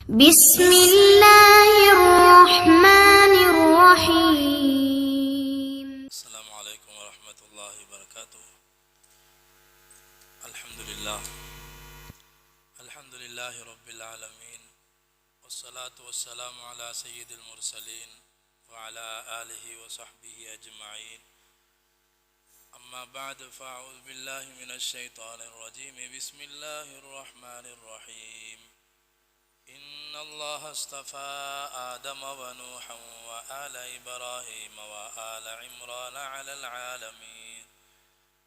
بسم الله الرحمن الرحيم. السلام عليكم ورحمة الله وبركاته. الحمد لله رب العالمين، والصلاة والسلام على سيد المرسلين وعلى آله وصحبه أجمعين. أما بعد، فأعوذ بالله من الشيطان الرجيم. بسم الله الرحمن الرحيم. إن الله اصطفى آدم ونوحا وآل إبراهيم وآل عمران على العالمين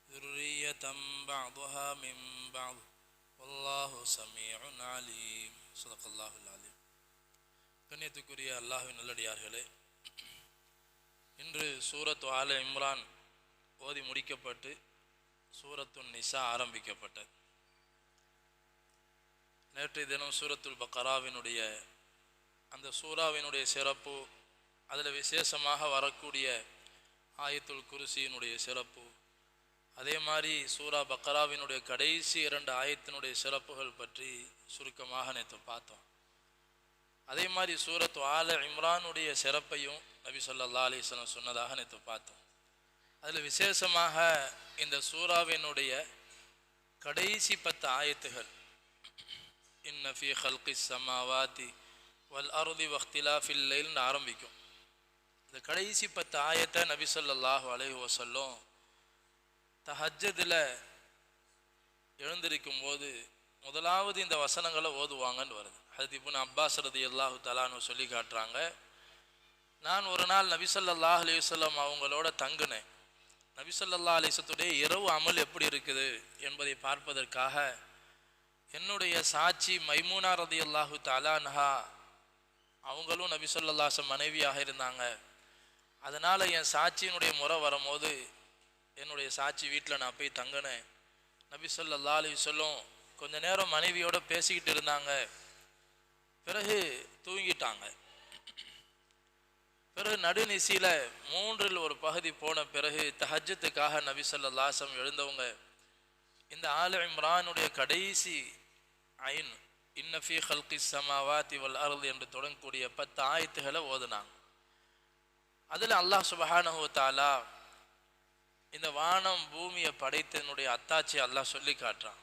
ذرية بعضها من بعض والله سميع عليم. صدق الله العليم. கண்ணியத்துக்குரிய அல்லாஹ்வின் நல்லடியார்களே, இன்று சூரத்து ஆல இம்ரான் ஓதி முடிக்கப்பட்டு சூரத்து நிசா ஆரம்பிக்கப்பட்டது. நேற்றைய தினம் சூரத்துல் பக்கராவினுடைய அந்த சூறாவினுடைய சிறப்பு, அதில் விசேஷமாக வரக்கூடிய ஆயத்துல் குர்சியினுடைய சிறப்பு, அதே மாதிரி சூரா பக்கராவினுடைய கடைசி 2 ஆயத்தினுடைய சிறப்புகள் பற்றி சுருக்கமாக நேற்று பார்த்தோம். அதே மாதிரி சூரத்து ஆல இம்ரானுடைய சிறப்பையும் நபி ஸல்லல்லாஹு அலைஹி வஸல்லம் சொன்னதாக நேற்று பார்த்தோம். அதில் விசேஷமாக இந்த சூறாவினுடைய கடைசி 10 ஆயத்துகள், இன்ன ஃபீ ஹல்கிஸ் ஸமாவாதி வல் அர்தி வக்திலாஃபில் லைல்னு ஆரம்பிக்கும். இந்த கடைசி 10 ஆயத்தை நபி ஸல்லல்லாஹு அலைஹி வஸல்லம் தஹஜ்ஜுதில் எழுந்திருக்கும் போது முதலாவது இந்த வசனங்களை ஓதுவாங்கன்னு வருது. ஹஜ்ரத் இப்னு அப்பாஸ் ரலியல்லாஹு தஆலா அன்ஹு சொல்லி காட்டுறாங்க, நான் ஒரு நாள் நபி ஸல்லல்லாஹு அலைஹி வஸல்லம் அவங்களோட தங்கினேன். நபி ஸல்லல்லாஹு அலைஹி வஸல்லத்துடைய இரவு அமல் எப்படி இருக்குது என்பதை பார்ப்பதற்காக என்னுடைய சாட்சி மைமூனா ரலியல்லாஹு தஆலா அன்ஹா அவங்களும் நபி ஸல்லல்லாஹு அலைஹி வஸல்லம் மனைவியாக இருந்தாங்க. அதனால் என் சாட்சியினுடைய முறை வரும்போது என்னுடைய சாட்சி வீட்டில் நான் போய் தங்கினேன். நபி ஸல்லல்லாஹு அலைஹி வஸல்லம் கொஞ்ச நேரம் மனைவியோட பேசிக்கிட்டு இருந்தாங்க. பிறகு தூங்கிட்டாங்க. பிறகு நடுநிசியில் 3ல் ஒரு பகுதி போன பிறகு தஹஜ்ஜுத்துக்காக நபி ஸல்லல்லாஹு அலைஹி வஸல்லம் எழுந்தவங்க இந்த ஆல இம்ரானுடைய கடைசி ஐன் இன்ன ஃபீ ஹல்கிஸ் ஸமாவாதி வல் அர்தி என்று தொடங்கக்கூடிய 10 ஆயத்துகளை ஓதுனாங்க. அதில் அல்லாஹ் சுப்ஹானஹு வ தஆலா இந்த வானம் பூமியை படைத்தனுடைய அத்தாட்சி அல்லாஹ் சொல்லி காட்டுறான்.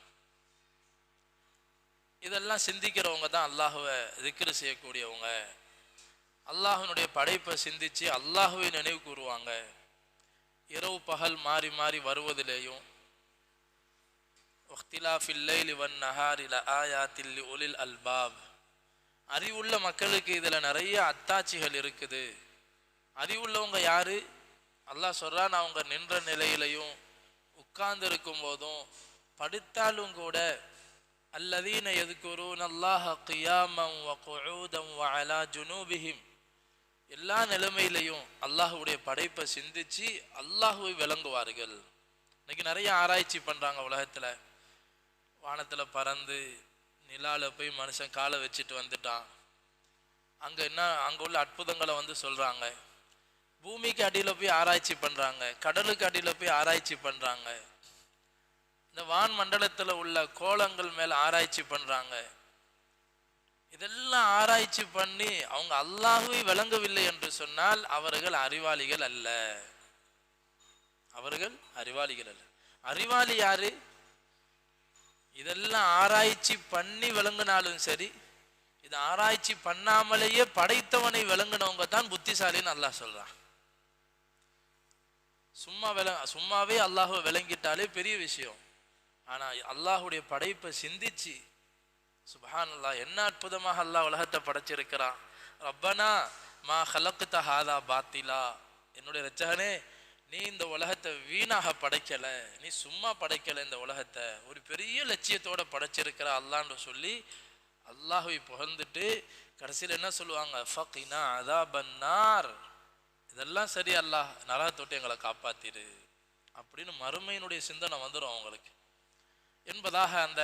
இதெல்லாம் சிந்திக்கிறவங்க தான் அல்லாஹுவை திக்ரு செய்யக்கூடியவங்க. அல்லாஹுனுடைய படைப்பை சிந்திச்சு அல்லாஹுவை நினைவு கூறுவாங்க. இரவு பகல் மாறி மாறி வருவதிலேயும் வக்திலாஃபில் லைலி வன் நஹாரி லஆயாத்தில் லிஉலில் அல்பாப், அறிவுள்ள மக்களுக்கு இதில் நிறைய அத்தாட்சிகள் இருக்குது. அறிவுள்ளவங்க யாரு? அல்லாஹ் சொல்றான், அவங்க நின்ற நிலையிலையும் உட்கார்ந்து இருக்கும் போதும் படுத்தாலும் கூட அல்லதீன யذ்குரூன அல்லாஹ கியாமன் வ குஊதன் வ அலா ஜுனூபிஹிம், எல்லா நிலைமையிலையும் அல்லாஹ்வுடைய படைப்பை சிந்திச்சு அல்லாஹ்வை விளங்குவார்கள். இன்னைக்கு நிறைய ஆராய்ச்சி பண்றாங்க உலகத்துல. வானத்துல பறந்து நிலால போய் மனுஷன் காலை வச்சுட்டு வந்துட்டான். அங்க உள்ள அற்புதங்களை சொல்றாங்க. பூமிக்கு அடியில போய் ஆராய்ச்சி பண்றாங்க, கடலுக்கு அடியில போய் ஆராய்ச்சி பண்றாங்க, இந்த வான் மண்டலத்துல உள்ள கோளங்கள் மேல ஆராய்ச்சி பண்றாங்க. இதெல்லாம் ஆராய்ச்சி பண்ணி அவங்க அல்லாஹ்வை விளங்கவில்லை என்று சொன்னால் அவர்கள் அறிவாளிகள் அல்ல. அவர்கள் அறிவாளிகள் அல்ல. அறிவாளி யாரு? இதெல்லாம் ஆராய்ச்சி பண்ணி விளங்கினாலும் சரி, இது ஆராய்ச்சி பண்ணாமலேயே படைத்தவனை விளங்கினவங்க தான் புத்திசாலின்னு அல்லாஹ் சொல்றான். சும்மாவே அல்லாஹ்வை விளங்கிட்டாலே பெரிய விஷயம். ஆனா அல்லாஹ்வுடைய படைப்பை சிந்திச்சு, சுப்ஹானல்லாஹ், என்ன அற்புதமாக அல்லாஹ் உலகத்தை படைச்சிருக்கிறான். ரப்பனா மா ஹலக்த ஹாதா பாத்திலா, என்னுடைய இரட்சகனே, நீ இந்த உலகத்தை வீணாக படைக்கல, நீ சும்மா படைக்கல, இந்த உலகத்தை ஒரு பெரிய லட்சியத்தோட படைச்சிருக்கிற அல்லான்னு சொல்லி அல்லாஹ்வை புகழ்ந்துட்டு கடைசியில் என்ன சொல்லுவாங்க? ஃபகினா அஸாபன் நார், இதெல்லாம் சரி அல்லாஹ், நரகத்தொட்டு எங்களை காப்பாத்திரு அப்படின்னு மறுமையினுடைய சிந்தனை வந்துடும் அவங்களுக்கு என்பதாக அந்த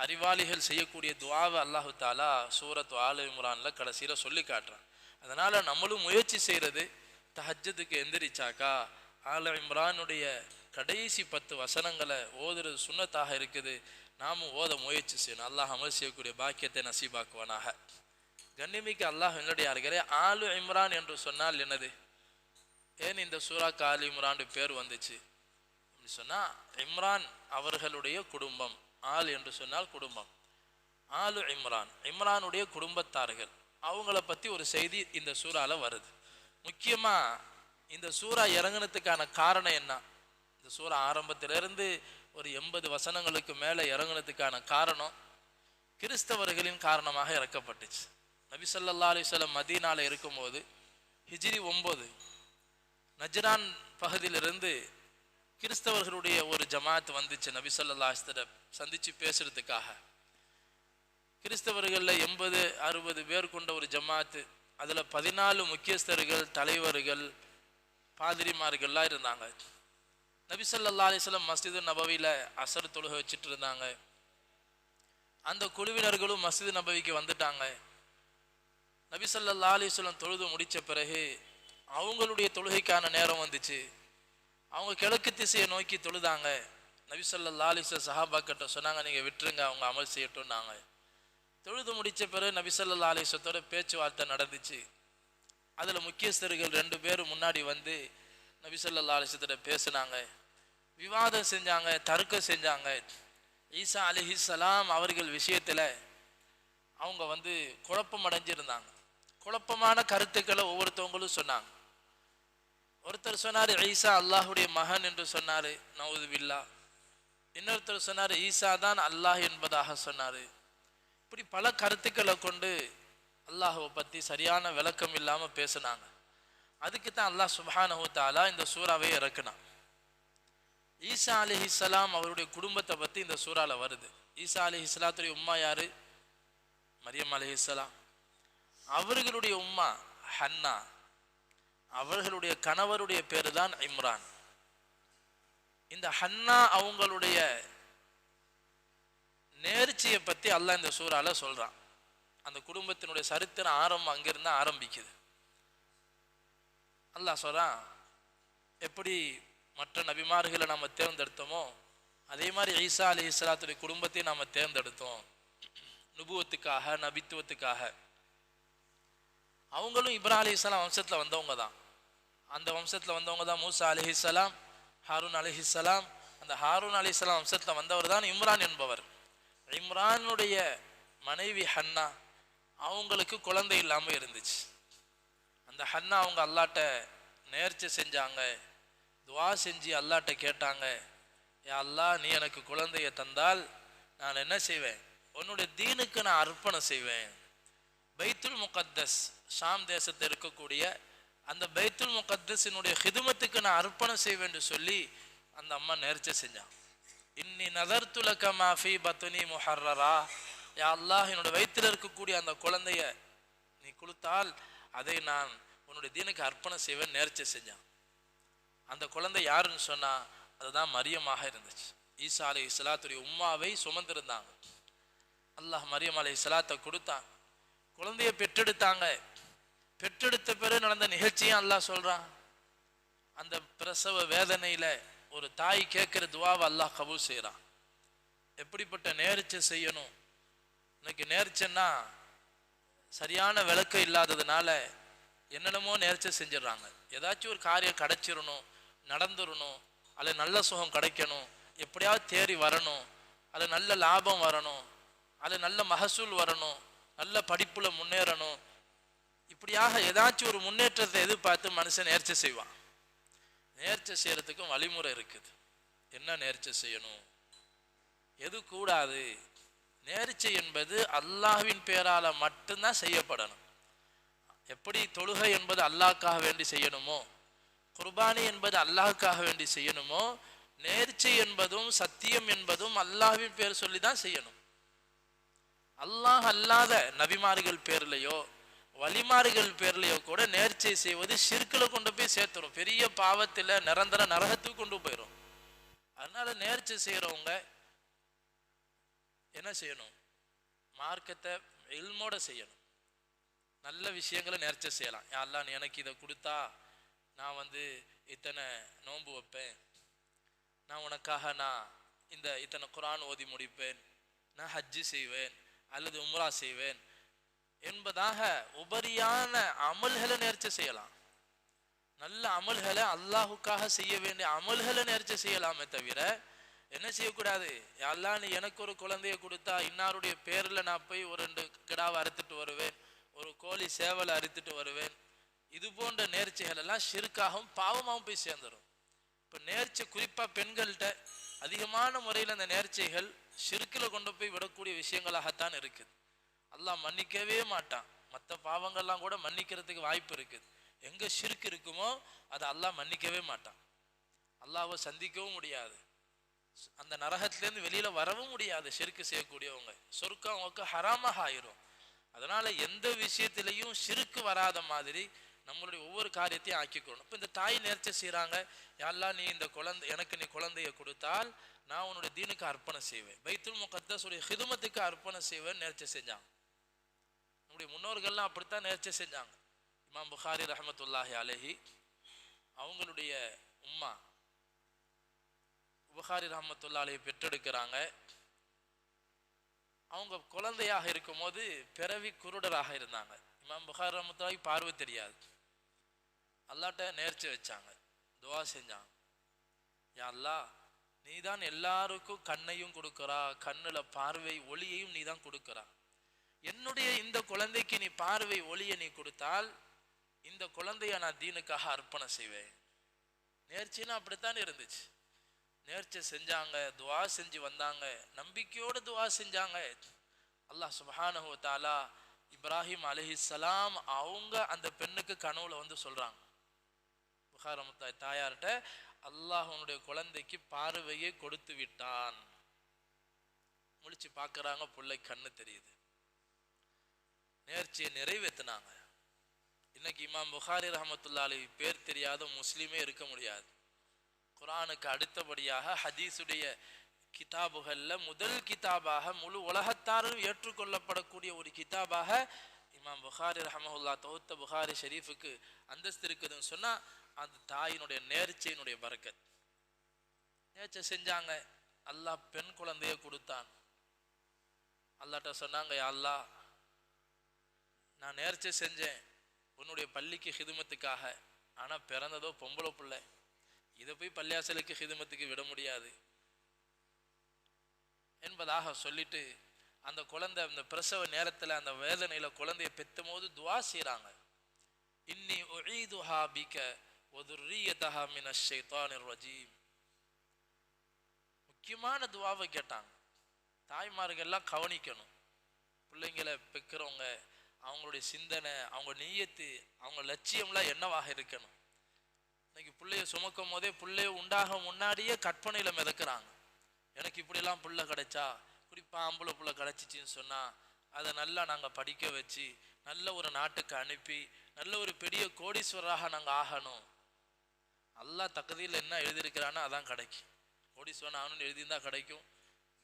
அறிவாளிகள் செய்யக்கூடிய துஆவை அல்லாஹு தஆலா சூரத்து ஆல இம்ரான்ல கடைசியில சொல்லி காட்டுறான். அதனால நம்மளும் முயற்சி செய்யறது, தஹஜ்ஜுதுக்கு எந்திரிச்சாக்கா ஆல இம்ரானுடைய கடைசி 10 வசனங்களை ஓதுறது சுன்னத்தாக இருக்குது. நாமும் ஓத முயற்சி செய்யணும். அல்லாஹ் அமல் செய்யக்கூடிய பாக்கியத்தை நசீபாக்குவானாக. கண்ணிமிக்க அல்லாஹ் நல்லடியார்களே, ஆலு இம்ரான் என்று சொன்னால் என்னது? ஏன் இந்த சூராக்கு ஆலு இம்ரான் பேர் வந்துச்சு அப்படி சொன்னா, இம்ரான் அவர்களுடைய குடும்பம். ஆல் என்று சொன்னால் குடும்பம். ஆலு இம்ரான், இம்ரானுடைய குடும்பத்தார்கள், அவங்கள பத்தி ஒரு செய்தி இந்த சூறால வருது. முக்கியமா இந்த சூறா இறங்குனதுக்கான காரணம் என்ன? இந்த சூறா ஆரம்பத்திலிருந்து ஒரு 80 வசனங்களுக்கு மேலே இறங்குனதுக்கான காரணம் கிறிஸ்தவர்களின் காரணமாக இறக்கப்பட்டுச்சு. நபி ஸல்லல்லாஹு அலைஹி வஸல்லம் மதீனால இருக்கும்போது ஹிஜ்ரி 9 நஜ்ரான் பகுதியிலிருந்து கிறிஸ்தவர்களுடைய ஒரு ஜமாத் வந்துச்சு நபி ஸல்லல்லாஹு அலைஹி வஸல்லம் சந்திச்சு பேசுறதுக்காக. கிறிஸ்தவர்களில் 80-60 பேர் கொண்ட ஒரு ஜமாத்து. அதில் 14 முக்கியஸ்தர்கள், தலைவர்கள், பாதிரிமார்கள்லாம் இருந்தாங்க. நபி ஸல்லல்லாஹு அலைஹி வஸல்லம் மஸ்ஜிது நபவியில் அசர் தொழுகை வச்சுட்டு இருந்தாங்க. அந்த குழுவினர்களும் மஸ்ஜிது நபவிக்கு வந்துட்டாங்க. நபி ஸல்லல்லாஹு அலைஹி வஸல்லம் தொழுது முடித்த பிறகு அவங்களுடைய தொழுகைக்கான நேரம் வந்துச்சு. அவங்க கிழக்கு திசையை நோக்கி தொழுதாங்க. நபி ஸல்லல்லாஹு அலைஹி வஸல்லம் சஹாபாக்கிட்ட சொன்னாங்க, நீங்கள் விட்டுருங்க, அவங்க அமல் செய்யட்டும்னாங்க. தொழுது முடித்த பிறகு நபி ஸல்லல்லாஹு அலைஹி வஸல்லத்தோட பேச்சுவார்த்தை நடந்துச்சு. அதில் முக்கியஸ்தர்கள் 2 பேர் முன்னாடி வந்து நபி ஸல்லல்லாஹு அலைஹி வஸல்லம் பேசினாங்க, விவாதம் செஞ்சாங்க, தர்க்கம் செஞ்சாங்க. ஈசா அலைஹிஸ்ஸலாம் அவர்கள் விஷயத்தில் அவங்க வந்து குழப்பம் அடைஞ்சிருந்தாங்க. குழப்பமான கருத்துக்களை ஒவ்வொருத்தவங்களும் சொன்னாங்க. ஒருத்தர் சொன்னார் ஈசா அல்லாஹுடைய மகன் என்று சொன்னார், நவுது பில்லா. இன்னொருத்தர் சொன்னார் ஈசா தான் அல்லாஹ் என்பதாக சொன்னார். இப்படி பல கருத்துக்களை கொண்டு அல்லாஹுவை பற்றி சரியான விளக்கம் இல்லாமல் பேசினாங்க. அதுக்கு தான் அல்லாஹ் சுப்ஹானஹு தஆலா இந்த சூறாவை இறக்குனான். ஈசா அலைஹிஸ்ஸலாம் அவருடைய குடும்பத்தை பற்றி இந்த சூறால வருது. ஈசா அலைஹிஸ்ஸலாத்துடைய உம்மா யாரு? மரியம் அலைஹிஸ்ஸலாம். அவர்களுடைய உம்மா ஹன்னா. அவர்களுடைய கணவருடைய பேரு தான் இம்ரான். இந்த ஹன்னா அவங்களுடைய நேர்ச்சியை பற்றி அல்லாஹ் இந்த சூறால சொல்றான். அந்த குடும்பத்தினுடைய சரித்திரம் ஆரம்பம் அங்கிருந்து ஆரம்பிக்குது. அல்லாஹ் சொல்றான், எப்படி மற்ற நபிமார்களை நம்ம தேர்ந்தெடுத்தோமோ அதே மாதிரி ஈசா அலைஹிஸ்ஸலாத்துடைய குடும்பத்தையும் நாம் தேர்ந்தெடுத்தோம் நுபுவத்துக்காக, நபித்துவத்துக்காக. அவங்களும் இப்ராஹிம் அலைஹிஸ்ஸலாம் வம்சத்தில் வந்தவங்க தான். அந்த வம்சத்தில் வந்தவங்க தான் மூசா அலைஹிஸ்ஸலாம், ஹாரூன் அலைஹிஸ்ஸலாம். அந்த ஹாரூன் அலைஹிஸ்ஸலாம் வம்சத்தில் வந்தவர் தான் இம்ரான் என்பவர். இம்ரானுடைய மனைவி ஹன்னா, அவங்களுக்கு குழந்தை இல்லாமல் இருந்துச்சு. அந்த ஹன்னா அவங்க அல்லாட்ட நேர்ச்சி செஞ்சாங்க, துவா செஞ்சு அல்லாட்ட கேட்டாங்க, யா அல்லாஹ், நீ எனக்கு குழந்தைய தந்தால் நான் என்ன செய்வேன்? உன்னுடைய தீனுக்கு நான் அர்ப்பணம் செய்வேன். பைத்துல் முகத்தஸ், ஷாம் தேசத்தில் இருக்கக்கூடிய அந்த பைத்துல் முகத்தஸினுடைய ஹிதுமத்துக்கு நான் அர்ப்பணம் செய்வேன் என்று சொல்லி அந்த அம்மா நேர்ச்சி செஞ்சான். இன்னி நதர்து லக மா ஃபீ பத்னி முஹர்ரரா, யா அல்லாஹ், என்னோட வயிற்றில் இருக்கக்கூடிய அந்த குழந்தைய நீ கொடுத்தால் அதை நான் உன்னுடைய தீனுக்கு அர்ப்பணம் செய்வேன் நேர்ச்சி செஞ்சான். அந்த குழந்தை யாருன்னு சொன்னா அதுதான் மரியமாக இருந்துச்சு. ஈசா அலைஹிஸ்ஸலாத்துடைய உம்மாவை சுமந்திருந்தாங்க. அல்லாஹ் மரியம் அலைஹிஸ்ஸலாத்தை கொடுத்தான். குழந்தைய பெற்றெடுத்தாங்க. பெற்றெடுத்த பிறகு நடந்த நிகழ்ச்சியும் அல்லாஹ் சொல்றான். அந்த பிரசவ வேதனையில ஒரு தாய் கேட்கிற துவாவை அல்லாஹ் கபூல் செய்யறான். எப்படிப்பட்ட நேர்ச்சை செய்யணும்? இன்னைக்கு நேர்ச்சைன்னா சரியான விளக்கம் இல்லாததுனால என்னென்னமோ நேர்ச்சை செஞ்சிடறாங்க. ஏதாச்சும் ஒரு காரியம் கிடைச்சிடணும், நடந்துடணும், அதில் நல்ல சுகம் கிடைக்கணும், எப்படியாவது தேறி வரணும், அதில் நல்ல லாபம் வரணும், அதில் நல்ல மகசூல் வரணும், நல்ல படிப்புல முன்னேறணும், இப்படியாக ஏதாச்சும் ஒரு முன்னேற்றத்தை எதிர்பார்த்து மனுஷன் நேர்ச்சை செய்வான். நேர்ச்சை செய்யறதுக்கும் வழிமுறை இருக்குது. என்ன நேர்ச்சை செய்யணும், எது கூடாது? நேர்ச்சை என்பது அல்லாஹ்வின் பேரால மட்டும்தான் செய்யப்படணும். எப்படி தொழுகை என்பது அல்லாஹ்க்காக வேண்டி செய்யணுமோ, குர்பானி என்பது அல்லாஹ்க்காக வேண்டி செய்யணுமோ, நேர்ச்சை என்பதும் சத்தியம் என்பதும் அல்லாஹ்வின் பேர் சொல்லி தான் செய்யணும். அல்லாஹ் அல்லாத நபிமார்கள் பேர்லையோ வலிமார்கள் பேர்லையோ கூட நேர்ச்சை செய்வது ஷிர்க்குல கொண்டு போய் சேர்த்துரும், பெரிய பாவத்தில் நிரந்தர நரகத்துக்கு கொண்டு போயிடும். அதனால நேர்ச்சை செய்யறவங்க என்ன செய்யணும்? மார்க்கத்தை இல்மோட செய்யணும். நல்ல விஷயங்களை நேர்ச்சை செய்யலாம். யா அல்லாஹ், நீ எனக்கு இதை கொடுத்தா நான் இத்தனை நோன்பு வைப்பேன், நான் உனக்காக இத்தனை குர்ஆன் ஓதி முடிப்பேன், நான் ஹஜ்ஜு செய்வேன் அல்லது உம்ரா செய்வேன் என்பதாக உபரியான அமல்களை நேர்ச்சி செய்யலாம். நல்ல அமல்களை அல்லாஹுக்காக செய்ய வேண்டிய அமல்களை நேர்ச்சி செய்யலாமே தவிர என்ன செய்யக்கூடாது, அல்லாஹ் நீ எனக்கு ஒரு குழந்தைய கொடுத்தா இன்னாருடைய பேரில் நான் போய் ஒரு 2 கிடாவை அறுத்துட்டு வருவேன், ஒரு கோழி சேவலை அறுத்துட்டு வருவேன், இது போன்ற நேர்ச்சிகள் எல்லாம் ஷிர்காகவும் பாவமாகவும் போய் சேர்ந்துடும். இப்போ நேர்ச்சி குறிப்பாக பெண்கள்கிட்ட அதிகமான முறையில் அந்த நேர்ச்சிகள் ஷிர்கில் கொண்டு போய் விடக்கூடிய விஷயங்களாகத்தான் இருக்குது. அல்லாஹ் மன்னிக்கவே மாட்டான். மற்ற பாவங்கள்லாம் கூட மன்னிக்கிறதுக்கு வாய்ப்பு இருக்குது. எங்கே ஷிர்க் இருக்குமோ அதை அல்லாஹ் மன்னிக்கவே மாட்டான். அல்லாஹ்வை சந்திக்கவும் முடியாது, அந்த நரகத்திலேருந்து வெளியில் வரவும் முடியாது. ஷிர்க் செய்யக்கூடியவங்க சொர்க்கம் அவங்களுக்கு ஹராமாக ஆயிரும். அதனால் எந்த விஷயத்திலையும் ஷிர்க் வராத மாதிரி நம்மளுடைய ஒவ்வொரு காரியத்தையும் ஆக்கிக்கணும். இப்போ இந்த தாய் நேர்ச்சி செய்கிறாங்க, யாரெல்லாம் நீ இந்த குழந்தை எனக்கு நீ குழந்தைய கொடுத்தால் நான் உன்னுடைய தீனுக்கு அர்ப்பணம் செய்வேன், பைத்துல் முகத்தஸுடைய ஹிதுமத்துக்கு அர்ப்பணம் செய்வேன் நேர்ச்சி செஞ்சாங்க. நம்முடைய முன்னோர்கள்லாம் அப்படித்தான் நேர்ச்சி செஞ்சாங்க. இமாம் புகாரி ரஹமத்துல்லாஹி அலைஹி அவங்களுடைய உம்மா புகாரி ரஹமத்துல்லா அலைஹி பெற்றெடுக்கிறாங்க. அவங்க குழந்தையாக இருக்கும் போது பிறவி குருடராக இருந்தாங்க. இமாம் புகாரி ரஹமத்துல்லாஹி பார்வை தெரியாது. அல்லாஹ்ட்ட நேர்ச்சி வச்சாங்க, துவா செஞ்சாங்க, யா அல்லாஹ் நீ தான் எல்லாருக்கும் கண்ணையும் கொடுக்குறா, கண்ணுல பார்வை ஒளியையும் நீ தான் கொடுக்குறா, என்னுடைய இந்த குழந்தைக்கு நீ பார்வை ஒளியை நீ கொடுத்தால் இந்த குழந்தைய நான் தீனுக்காக அர்ப்பணம் செய்வேன். நேர்ச்சின்னா அப்படித்தான் இருந்துச்சு. நேர்ச்சி செஞ்சாங்க, துவா செஞ்சு வந்தாங்க, நம்பிக்கையோடு துவா செஞ்சாங்க. அல்லாஹ் சுப்ஹானஹு வ தஆலா இப்ராஹிம் அலைஹிஸ்ஸலாம் அவங்க அந்த பெண்ணுக்கு கனவுல வந்து சொல்றாங்க, புகாரி தாயார்கிட்ட, அல்லாஹ் உன்னுடைய குழந்தைக்கு பார்வையை கொடுத்து விட்டான். முழிச்சு பார்க்கறாங்க, பிள்ளை கண்ணு தெரியுது. நேர்ச்சியை நிறைவேற்றினாங்க. இன்னைக்கு இமாம் புகாரி ரஹமத்துல்லாஹி அலைஹி பேர் தெரியாத முஸ்லீமே இருக்க முடியாது. குர்ஆனுக்கு அடுத்தபடியாக ஹதீஸுடைய கிதாபுகளில் முதல் கிதாபாக முழு உலகத்தாரும் ஏற்றுக்கொள்ளப்படக்கூடிய ஒரு கிதாபாக இமாம் புகாரி ரஹமஹுல்லா தொகுத்த புகாரி ஷெரீஃபுக்கு அந்தஸ்து இருக்குதுன்னு சொன்னால் அந்த தாயினுடைய நேர்ச்சியினுடைய பரக்கத். நேர்ச்சி செஞ்சாங்க, அல்லாஹ் பெண் குழந்தைய கொடுத்தான். அல்லாஹ்ட்ட சொன்னாங்க, யா அல்லாஹ் நான் நேர்ச்சி செஞ்சேன் உன்னுடைய பள்ளிக்கு ஹிதுமத்துக்காக, ஆனால் பிறந்ததோ பொம்பளை பிள்ளை, இதை போய் பள்ளியாசலுக்கு ஹிதுமத்துக்கு விட முடியாது என்பதாக சொல்லிட்டு அந்த குழந்தை அந்த பிரசவ நேரத்தில் அந்த வேதனையில் குழந்தைய பெத்தும் போது துவா செய்கிறாங்க, இன்னி உஈதுஹா பிக வ துர்ரியதஹா மினஷ் ஷைத்தானிர் ரஜீம். முக்கியமான துவாவை கேட்டாங்க. தாய்மார்கள்லாம் கவனிக்கணும், பிள்ளைங்களை பெக்கிறவங்க அவங்களுடைய சிந்தனை, அவங்க நீயத்து, அவங்க லட்சியம்லாம் என்னவாக இருக்கணும். இன்னைக்கு பிள்ளைய சுமக்கும் போதே பிள்ளைய உண்டாக முன்னாடியே கற்பனையில் மிதக்கிறாங்க. எனக்கு இப்படிலாம் பிள்ளை கிடைச்சா, குறிப்பாக ஆம்பளை பிள்ளை கிடைச்சிச்சின்னு சொன்னால் அதை நல்லா நாங்கள் படிக்க வச்சு நல்ல ஒரு நாட்டுக்கு அனுப்பி நல்ல ஒரு பெரிய கோடீஸ்வரராக நாங்கள் ஆகணும். அல்லாஹ் தகுதியில் என்ன எழுதியிருக்கிறானோ அதான் கிடைக்கும். கோடீஸ்வரன் ஆகணும்னு எழுதியிருந்தால் கிடைக்கும்,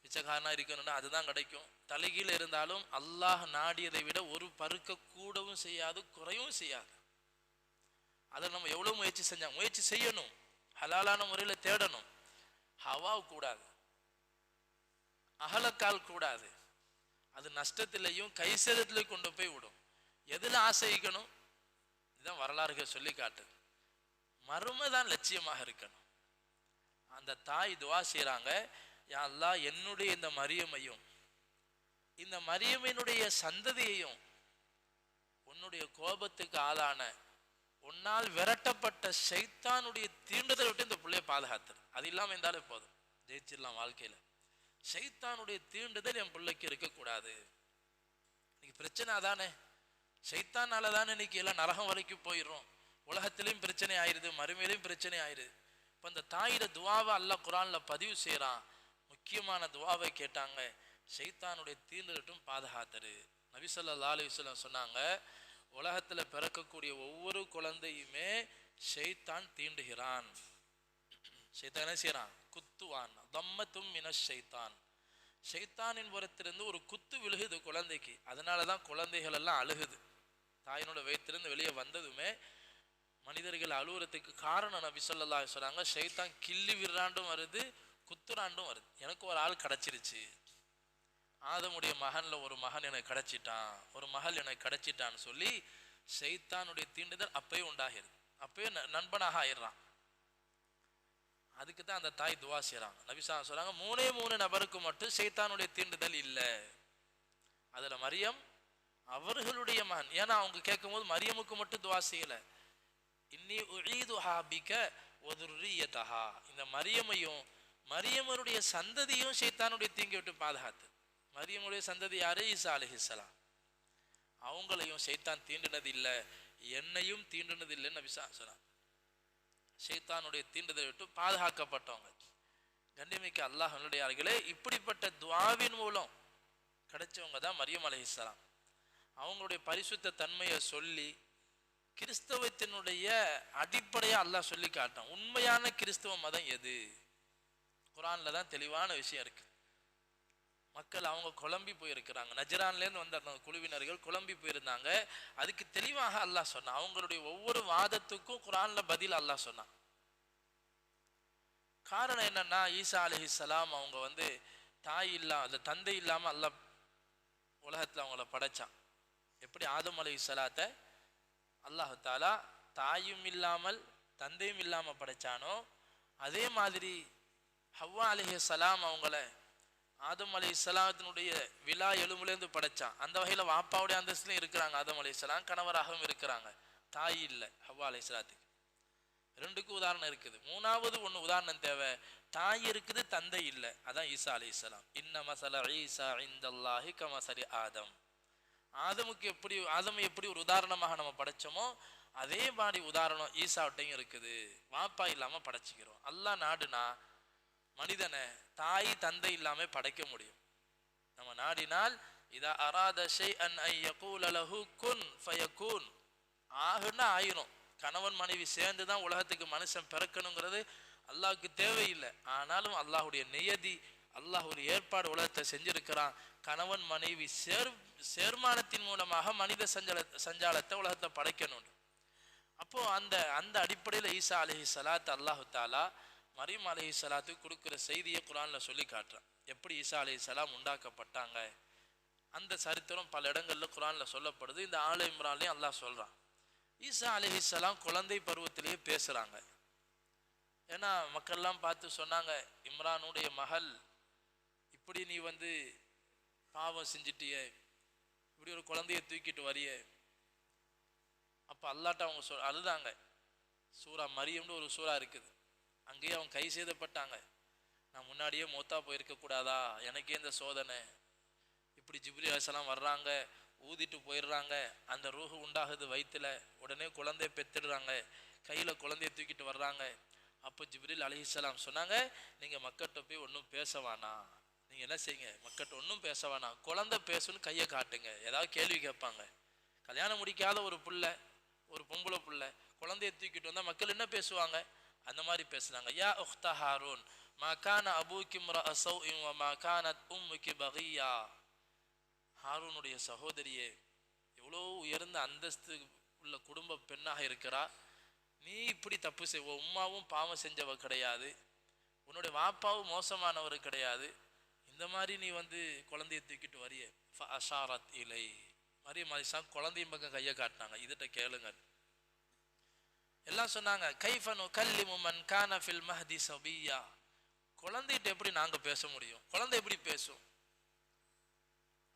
பிச்சைக்காரனாக இருக்கணும்னா அதுதான் கிடைக்கும். தலைகீழ் இருந்தாலும் அல்லாஹ் நாடியதை விட ஒரு பருக்க கூடவும் செய்யாது, குறையும் செய்யாது. அதை நம்ம எவ்வளோ முயற்சி செஞ்சாங்க, முயற்சி செய்யணும், ஹலாலான முறையில் தேடணும். ஹவா கூடாது, அகலக்கால் கூடாது, அது நஷ்டத்திலையும் கைசேதத்திலையும் கொண்டு போய் விடும். எதில் ஆசைக்கணும், இதுதான் வரலாறுகள் சொல்லி காட்டுது. மறுமை தான் லட்சியமாக இருக்கணும். அந்த தாய் துவா செய்கிறாங்க, யா அல்லாஹ் என்னுடைய இந்த மரியமையும் இந்த மரியமினுடைய சந்ததியையும் உன்னுடைய கோபத்துக்கு ஆளான உன்னால் விரட்டப்பட்ட ஷைத்தானுடைய தீண்டுதலை விட்டு இந்த பிள்ளைய பாதுகாத்து, அது இல்லாமல் இருந்தாலும் போதும், ஜெயிச்சிடலாம் வாழ்க்கையில். ஷைத்தானுடைய தீண்டுதல் என் பிள்ளைக்கு இருக்கக்கூடாது. இன்னைக்கு பிரச்சனை அதானே, ஷைத்தானால தானே இன்னைக்கு எல்லாம் நரகம் வரைக்கும் போயிடுறோம். உலகத்திலையும் பிரச்சனை ஆயிடுது, மறுமையிலையும் பிரச்சனை ஆயிடுது. இப்போ இந்த தாயிட துவாவை அல்லாஹ் குர்ஆனில் பதிவு செய்கிறான். முக்கியமான துவாவை கேட்டாங்க, ஷைத்தானுடைய தீண்டுதலும் பாதுகாத்தரு. நபி ஸல்லல்லாஹு அலைஹி வஸல்லம் சொன்னாங்க, உலகத்தில் பிறக்கக்கூடிய ஒவ்வொரு குழந்தையுமே ஷைத்தான் தீண்டுகிறான். ஷைத்தான் என்ன செய்கிறான், குத்துவான். தம்மத்தும் மினஷ் ஷைத்தான், ஷைத்தானின் புறத்திலிருந்து ஒரு குத்து விழுகுது குழந்தைக்கு. அதனால தான் குழந்தைகள் எல்லாம் அழுகுது. தாயினோட வயிற்றிலிருந்து வெளியே வந்ததுமே மனிதர்கள் அழுகுறதுக்கு காரணம் நபி ஸல்லல்லாஹு அலைஹி வஸல்லம் சொன்னாங்க, ஷைத்தான் கிள்ளி விடுறாண்டும் வருது, குத்துறாண்டும் வருது. எனக்கு ஒரு ஆள் கிடச்சிருச்சு, ஆதமுடைய மகன்ல ஒரு மகன் எனக்கு கிடைச்சிட்டான், ஒரு மகள் எனக்கு கிடைச்சிட்டான்னு சொல்லி ஷைத்தானுடைய தீண்டுதல் அப்பயே உண்டாகிறது, அப்பயே நண்பனாக ஆயிடுறான். அதுக்கு தான் அந்த தாய் துவா செய்கிறாங்க. நபிசா சொல்றாங்க, 3 நபருக்கு மட்டும் ஷைத்தானுடைய தீண்டுதல் இல்லை. அதுல மரியம் அவர்களுடைய மகன். ஏன்னா அவங்க கேட்கும் போது மரியமுக்கு மட்டும் துவா செய்யல, இன்னி உஈதுஹா பிக வ துர்ரியதஹா, இந்த மரியமையும் மரியமருடைய சந்ததியும் ஷைத்தானுடைய தீங்கி விட்டு பாதுகாத்து. மரியமுடைய சந்ததி யாரு? ஈசா அலைஹிஸ்ஸலாம். அவங்களையும் ஷைத்தான் தீண்டினது இல்லை, என்னையும் தீண்டினது இல்லைன்னு நபிசா சொல்றாங்க. ஷைத்தானுடைய தீண்டுதலை விட்டு பாதுகாக்கப்பட்டவங்க. கண்ணியமிக்க அல்லாஹ்வுடையார்களே, இப்படிப்பட்ட துஆவின் மூலம் கிடைச்சவங்க தான் மரியம் அலைஹிஸ்ஸலாம். அவங்களுடைய பரிசுத்த தன்மையை சொல்லி கிறிஸ்தவத்தினுடைய அடிப்படையை அல்லாஹ் சொல்லி காட்டான். உண்மையான கிறிஸ்தவ மதம் எது? குர்ஆன்ல தான் தெளிவான விஷயம் இருக்கு. மக்கள் அவங்க குழம்பி போயிருக்கிறாங்க. நஜ்ரான்லேருந்து வந்த அந்த குழுவினர்கள் குழம்பி போயிருந்தாங்க. அதுக்கு தெளிவாக அல்லாஹ் சொன்னான். அவங்களுடைய ஒவ்வொரு வாதத்துக்கும் குர்ஆன்ல பதில் அல்லாஹ் சொன்னான். காரணம் என்னன்னா, ஈசா அலைஹிஸ்ஸலாம் அவங்க தாய் இல்லாம தந்தை இல்லாம அல்லாஹ் உலகத்துல அவங்கள படைச்சான். எப்படி ஆதம் அலைஹிஸ்ஸலாத்தை அல்லாஹ் தஆலா தாயும் இல்லாமல் தந்தையும் இல்லாம படைச்சானோ, அதே மாதிரி ஹவ்வா அலைஹிஸ்ஸலாம் அவங்கள ஆதம் அலைஹிஸ்ஸலாத்தினுடைய விலா எலும்புலேருந்து படைச்சான். அந்த வகையில் வாப்பாவுடைய அந்தஸ்துலையும் இருக்கிறாங்க. ஆதம் அலைஹிஸ்ஸலாம் கணவராகவும் இருக்கிறாங்க. தாய் இல்லை ஹவ்வா அலைஹிஸ்ஸலாத்துக்கு. ரெண்டுக்கும் உதாரணம் இருக்குது. மூணாவது ஒன்று உதாரணம் தேவை. தாய் இருக்குது, தந்தை இல்லை. அதான் ஈசா அலைஹிஸ்ஸலாம். இன்ன மஸல ஈசா இன்தல்லாஹி கமஸலி ஆதம். ஆதமை எப்படி ஒரு உதாரணமாக நம்ம படைச்சோமோ அதே மாதிரி உதாரணம் ஈசாவிட்டையும் இருக்குது. வாப்பா இல்லாம படைச்சிக்கிறோம். அல்லாஹ் நாடுனா மனிதனை தாய் தந்தை இல்லாம படைக்க முடியும். நம்ம நாடினால் இதா அராத ஷைஅன் ஐ யகூல லஹு குன் ஃபயகூன், ஆகுன்னா ஆயிரும். கணவன் மனைவி சேர்ந்து தான் உலகத்துக்கு மனுஷன் பிறக்கணுங்கிறது அல்லாஹ்வுக்கு தேவையில்லை. ஆனாலும் அல்லாஹ்வுடைய நியதி, அல்லாஹ் ஒரு ஏற்பாடு உலகத்தை செஞ்சிருக்கிறான். கணவன் மனைவி சேர்மானத்தின் மூலமாக மனித சஞ்சாலத்தை உலகத்தை படைக்கணும். அப்போ அந்த அடிப்படையில் ஈசா அலைஹிஸ்ஸலாத் அல்லாஹு தாலா மரியம் அலைஹிஸ்ஸலாத்துக்கு கொடுக்குற செய்தியை குர்ஆன்ல சொல்லி காட்டுறான். எப்படி ஈசா அலைஹிஸ்ஸலாம் உண்டாக்கப்பட்டாங்க அந்த சரித்திரம் பல இடங்கள்ல குர்ஆன்ல சொல்லப்படுது. இந்த ஆல இம்ரான்லையும் அல்லாஹ் சொல்றான். ஈசா அலைஹிஸ்ஸலாம் குழந்தை பருவத்திலேயே பேசுறாங்க. ஏன்னா மக்கள்லாம் பார்த்து சொன்னாங்க, இம்ரானுடைய மகள் இப்படி நீ பாவம் செஞ்சிட்டியே, இப்படி ஒரு குழந்தைய தூக்கிட்டு வரியே. அப்போ அல்லாட்ட அவங்க அழுதாங்க. சூரா மரியம்னு ஒரு சூறா இருக்குது, அங்கேயே அவங்க கை செய்தப்பட்டாங்க. நான் முன்னாடியே மௌத்தா போயிருக்க கூடாதா, எனக்கே இந்த சோதனை. இப்படி ஜிப்ரீல் அலைஹிஸ்ஸலாம் வர்றாங்க, ஊதிட்டு போயிடுறாங்க, அந்த ரூஹு உண்டாகுது வயிற்றுல, உடனே குழந்தைய பெற்றுடுறாங்க, கையில் குழந்தைய தூக்கிட்டு வர்றாங்க. அப்போ ஜிப்ரீல் அலைஹிஸ்ஸலாம் சொன்னாங்க, நீங்கள் மக்கள்கிட்ட போய் ஒன்றும் பேச வேணாம், நீங்கள் என்ன செய்யுங்க, மக்கள்கிட்ட ஒன்றும் பேச வேணாம், குழந்தை பேசுன்னு கையை காட்டுங்க, ஏதாவது கேள்வி கேட்பாங்க. கல்யாணம் முடிக்காத ஒரு புள்ள, ஒரு பொம்பளை புள்ள குழந்தைய தூக்கிட்டு வந்தால் மக்கள் என்ன பேசுவாங்க, அந்த மாதிரி பேசுனாங்க. யா உக்த ஹாரூன் மா கான அபூகி இம்ரஅ ஸௌஇன் வ மா கானத் உம்முகி பகியா. ஹாரூனுடைய சகோதரியே, எவ்வளோ உயர்ந்த அந்தஸ்து உள்ள குடும்ப பெண்ணாக இருக்கிறா, நீ இப்படி தப்பு செய்வ, உம்மாவும் பாவம் செஞ்சவ கிடையாது, உன்னுடைய வாப்பாவும் மோசமானவர் கிடையாது, இந்த மாதிரி நீ குழந்தைய தூக்கிட்டு வரிய. ஃபஅஷாரத் இலை, மரியம் அலைஹிஸ்ஸலாம் குழந்தையும் பக்கம் கையை காட்டினாங்க, இதுகிட்ட கேளுங்க. எல்லாம் சொன்னாங்க, கைஃப நுகல்லிமு மன் கான ஃபில் மஹ்தி சபிய்யா, குழந்தைகிட்ட எப்படி நாங்க பேச முடியும், குழந்தை எப்படி பேசும்?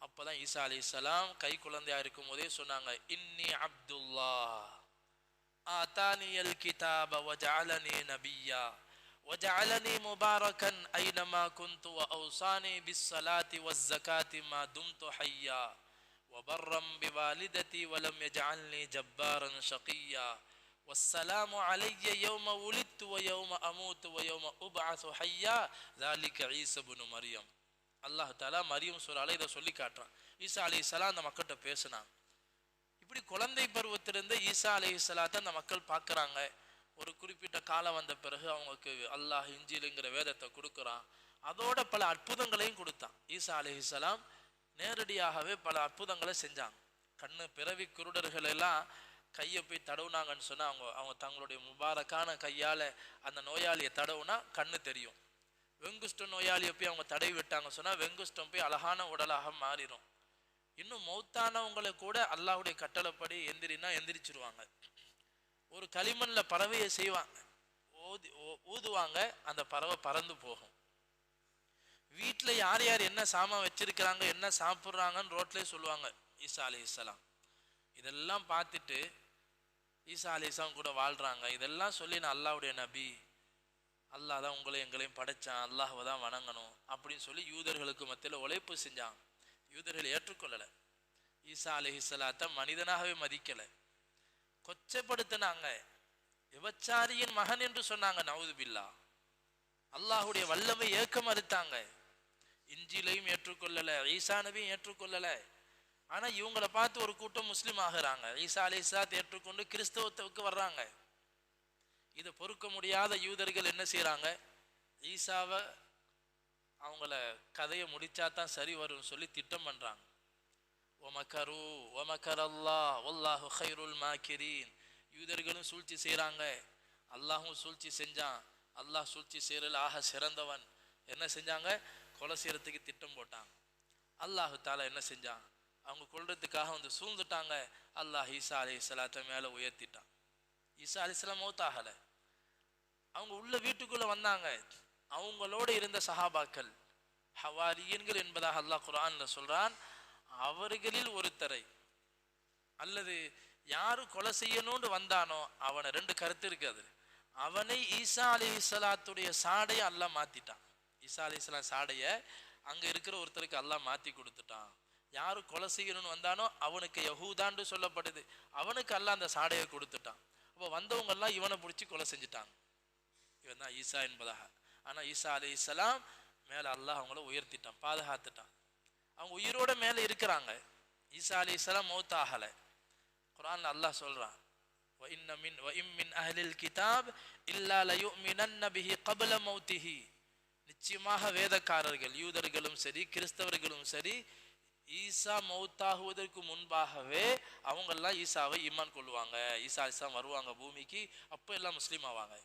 அப்பதான் ஈசா அலைஹிஸ்ஸலாம் கை குழந்தையா இருக்கும் போதே சொன்னாங்க, இன்னி அப்துல்லாஹ் ஆதானியல் கிதாப வஜஅலனி நபிய்யா வஜஅலனி முபாரக்கன் ஐனமா குன்து வஅவ்சானி பிஸ்ஸலாத்தி வஸ்ஸகாத்தி மா தும்து ஹய்யா வபர்ரம் பிவாலிததி வலம் யஜஅல்னி ஜப்பாரன் ஷகிய்யா வஸ்ஸலாமு அலைய யௌம உலித்து வ யௌம அமூத்து வ யௌம உபஅஸு ஹய்யா ذلك ஈஸா இப்னு மரியம். அல்லாஹ் தஆலா மரியம் சூரால இதை சொல்லி காட்டுறான். ஈசா அலைஹிஸ்ஸலாம் அந்த மக்கள்கிட்ட பேசினாங்க. இப்படி குழந்தை பருவத்திலிருந்து ஈசா அலைஹிஸ்ஸலாத்தை அந்த மக்கள் பார்க்குறாங்க. ஒரு குறிப்பிட்ட காலம் வந்த பிறகு அவங்களுக்கு அல்லாஹ் இஞ்சிலுங்கிற வேதத்தை கொடுக்குறான். அதோட பல அற்புதங்களையும் கொடுத்தான். ஈசா அலைஹிஸ்ஸலாம் நேரடியாகவே பல அற்புதங்களை செஞ்சாங்க. கண்ணு பிறவி குருடர்கள் எல்லாம் கையை போய் தடவுனாங்கன்னு சொன்னால் அவங்க தங்களுடைய முபாரக்கான கையால் அந்த நோயாளியை தடவுனா கண்ணு தெரியும். வெங்குஷ்ட நோயாளியை போய் அவங்க தடவி விட்டாங்க சொன்னால் வெங்குஷ்டம் போய் அழகான உடலாக மாறிடும். இன்னும் மௌத்தானவங்களை கூட அல்லாஹ்வுடைய கட்டளைப்படி எந்திரினா எந்திரிச்சிருவாங்க. ஒரு களிமண்ணில் பறவையை செய்வாங்க, ஊதுவாங்க, அந்த பறவை பறந்து போகும். வீட்டில் யார் யார் என்ன சாமான் வச்சிருக்கிறாங்க, என்ன சாப்பிட்றாங்கன்னு ரோட்லேயே சொல்லுவாங்க ஈசா அலைஹிஸ்ஸலாம். இதெல்லாம் பார்த்துட்டு ஈசா அலைஹிஸ்ஸலாம் கூட வாழ்கிறாங்க. இதெல்லாம் சொல்லி நான் அல்லாஹ்வுடைய நபி, அல்லாஹ் தான் உங்களை எங்களையும் படைச்சான், அல்லாஹ்வை தான் வணங்கணும் அப்படின்னு சொல்லி யூதர்களுக்கு மத்தியில் உழைப்பு செஞ்சாங்க. யூதர்கள் ஏற்றுக்கொள்ளலை. ஈசா அலைஹிஸ்ஸலாத்தை மனிதனாகவே மதிக்கலை, கொச்சப்படுத்தினாங்க. விபச்சாரியின் மகன் என்று சொன்னாங்க. நவுது பில்லா. அல்லாஹுடைய வல்லமை ஏற்க மறுத்தாங்க. இஞ்சிலையும் ஏற்றுக்கொள்ளலை, ஈசா நபியும் ஏற்றுக்கொள்ளலை. ஆனால் இவங்களை பார்த்து ஒரு கூட்டம் முஸ்லீம் ஆகிறாங்க. ஈசா அலைஹிஸ்ஸலாத்தை ஏற்றுக்கொண்டு கிறிஸ்தவத்துக்கு வர்றாங்க. இதை பொறுக்க முடியாத யூதர்கள் என்ன செய்கிறாங்க, ஈசாவை அவங்கள கதையை முடிச்சா தான் சரி வரும்னு சொல்லி திட்டம் பண்ணுறாங்க. ஒமக்கரு ஒமக்கர் அல்லாஹ் வல்லாஹு கைருல் மாக்கிரீன். யூதர்களும் சூழ்ச்சி செய்கிறாங்க, அல்லாஹும் சூழ்ச்சி செஞ்சான். அல்லாஹ் சூழ்ச்சி செய்யறதுல ஆக சிறந்தவன். என்ன செஞ்சாங்க, கொலை செய்யறதுக்கு திட்டம் போட்டாங்க. அல்லாஹு தாலா என்ன செஞ்சான், அவங்க கொல்றதுக்காக வந்து சூழ்ந்துட்டாங்க. அல்லாஹ் ஈசா அலைஹிஸ்ஸலாத்தை மேலே உயர்த்திட்டான். ஈசா அலைஹிஸ்ஸலாம் மௌத்தாகலை. அவங்க உள்ள வீட்டுக்குள்ளே வந்தாங்க. அவங்களோடு இருந்த சஹாபாக்கள் ஹவாரியன்கள் என்பதாக அல்லாஹ் குர்ஆனில் சொல்கிறான். அவர்களில் ஒருத்தரை அல்லது யாரு கொலை செய்யணும்னு வந்தானோ அவனை, ரெண்டு கருத்து இருக்குது, அவனை ஈசா அலைஹிஸ்ஸலாத்துடைய சாடையை அல்லாஹ் மாற்றிட்டான். ஈசா அலைஹிஸ்ஸலாம் சாடையை அங்கே இருக்கிற ஒருத்தருக்கு அல்லாஹ் மாற்றி கொடுத்துட்டான். யாரு கொலை செய்யணும்னு வந்தானோ அவனுக்கு யஹூதான்னு சொல்லப்படுது, அவனுக்கு அல்லாஹ் அந்த சாடையை கொடுத்துட்டான். அப்போ வந்தவங்கெல்லாம் இவனை பிடிச்சி கொலை செஞ்சுட்டாங்க. இவன் தான் ஈசா என்பதாக. ஆனால் ஈசா அலைஹிஸ்ஸலாம் மேலே அல்லாஹ் அவங்கள உயர்த்திட்டான், பாதுகாத்துட்டான். அவங்க உயிரோட மேலே இருக்கிறாங்க. ஈசா அலைஹிஸ்ஸலாம் மௌத்தாகலை. குர்ஆன்ல அல்லாஹ் சொல்கிறான், وَإِنَّ مِنْ أَهْلِ الْكِتَابِ إِلَّا لَيُؤْمِنَنَّ بِهِ قَبْلَ مَوْتِهِ. நிச்சயமாக வேதக்காரர்கள், யூதர்களும் சரி கிறிஸ்தவர்களும் சரி, ஈசா மௌத்தாகுவதற்கு முன்பாகவே அவங்கெல்லாம் ஈசாவை ஈமான் கொள்வாங்க. ஈசா அலைஹிஸ்ஸலாம் வருவாங்க பூமிக்கு, அப்போ எல்லாம் முஸ்லீம் ஆவாங்க.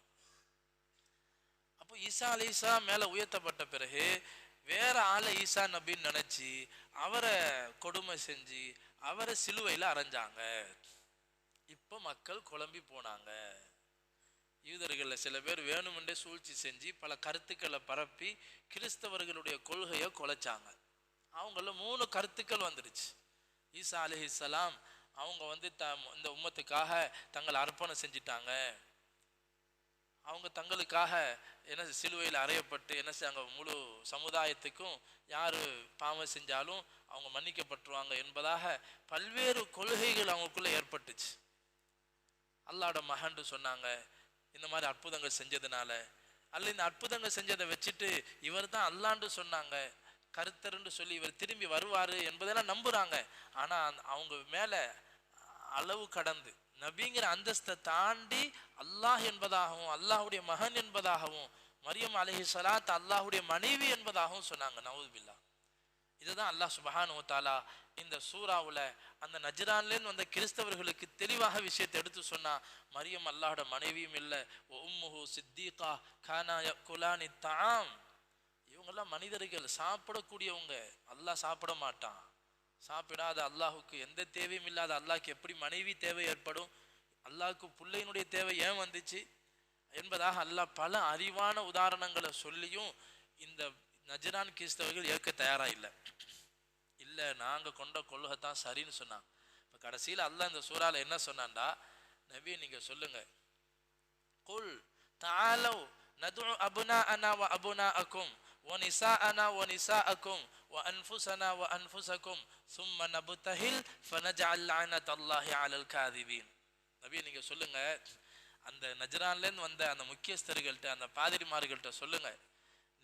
அப்போ ஈசா அலைஹிஸ்ஸலாம் மேலே உயர்த்தப்பட்ட பிறகு வேற ஆளை ஈசா நபின்னு நினச்சி அவரை கொடுமை செஞ்சு அவரை சிலுவையில் அரைஞ்சாங்க. இப்போ மக்கள் குழம்பி போனாங்க. யூதர்களில் சில பேர் வேணுமென்றே சூழ்ச்சி செஞ்சு பல கருத்துக்களை பரப்பி கிறிஸ்தவர்களுடைய கொள்கையை குலைச்சாங்க. அவங்கள 3 கருத்துக்கள் வந்துடுச்சு. ஈசா அலைஹிஸ்ஸலாம் அவங்க வந்து இந்த உம்மத்துக்காக தங்களை அர்ப்பணம் செஞ்சிட்டாங்க. அவங்க தங்களுக்காக என்ன சிலுவையில் அறையப்பட்டு என்ன செய்யாங்க, முழு சமுதாயத்துக்கும் யார் பாவம் செஞ்சாலும் அவங்க மன்னிக்கப்பட்டுருவாங்க என்பதாக பல்வேறு கொள்கைகள் அவங்களுக்குள்ளே ஏற்பட்டுச்சு. அல்லாஹ்வோட மகன்னு சொன்னாங்க இந்த மாதிரி அற்புதங்கள் செஞ்சதுனால. அல்ல இந்த அற்புதங்கள் செஞ்சதை வச்சுட்டு இவர் தான் அல்லாண்டு சொன்னாங்க, கருத்தர்ன்னு சொல்லி இவர் திரும்பி வருவார் என்பதெல்லாம் நம்புகிறாங்க. ஆனால் அவங்க மேலே அளவு கடந்து நபிங்கிற அந்தஸ்தை தாண்டி அல்லாஹ் என்பதாகவும் அல்லாஹுடைய மகன் என்பதாகவும் மரியம் அலைஹிஸ்ஸலாத் அல்லாஹுடைய மனைவி என்பதாகவும் சொன்னாங்க. நவுது பில்லா. இதுதான் அல்லாஹ் சுப்ஹானஹு வ தஆலா இந்த சூறாவில் அந்த நஜ்ரான்லேருந்து வந்த கிறிஸ்தவர்களுக்கு தெளிவாக விஷயத்தை எடுத்து சொன்னா, மரியம் அல்லாஹோட மனைவியும் இல்லை, உம்முஹு சித்தீகா கானா யக்குலானி தஆம். இவங்கெல்லாம் மனிதர்கள், சாப்பிடக்கூடியவங்க. அல்லாஹ் சாப்பிட மாட்டான். சாப்பிடாத அல்லாஹுக்கு எந்த தேவையும் இல்லாத அல்லாஹ்க்கு எப்படி மனைவி தேவை ஏற்படும், அல்லாஹ்க்கு பிள்ளையினுடைய தேவை ஏன் வந்துச்சு என்பதாக அல்லாஹ் பல அறிவான உதாரணங்களை சொல்லியும் இந்த நஜ்ரான் கிறிஸ்தவர்கள் ஏற்க தயாராக இல்லை, நாங்கள் கொண்ட கொள்கைத்தான் சரின்னு சொன்னாங்க. இப்போ கடைசியில் அல்லாஹ் இந்த சூறாவில் என்ன சொன்னான்டா, நபி நீங்கள் சொல்லுங்க, குல் தஆலவ் நதுஉ அப்னாஅனா வ அப்னாஅக்கும் வ நிசாஅனா வ நிசாஅக்கும் வ அன்ஃபுஸனா வ அன்ஃபுஸக்கும் சும்ம நப்தஹில் ஃபனஜஅல் லஅனத்தல்லாஹி அலல் காதிபீன். நபி நீங்கள் சொல்லுங்க, அந்த நஜ்ரான்லேருந்து வந்த அந்த முக்கியஸ்தர்கள்ட்ட அந்த பாதிரிமார்கள்ட்ட சொல்லுங்க,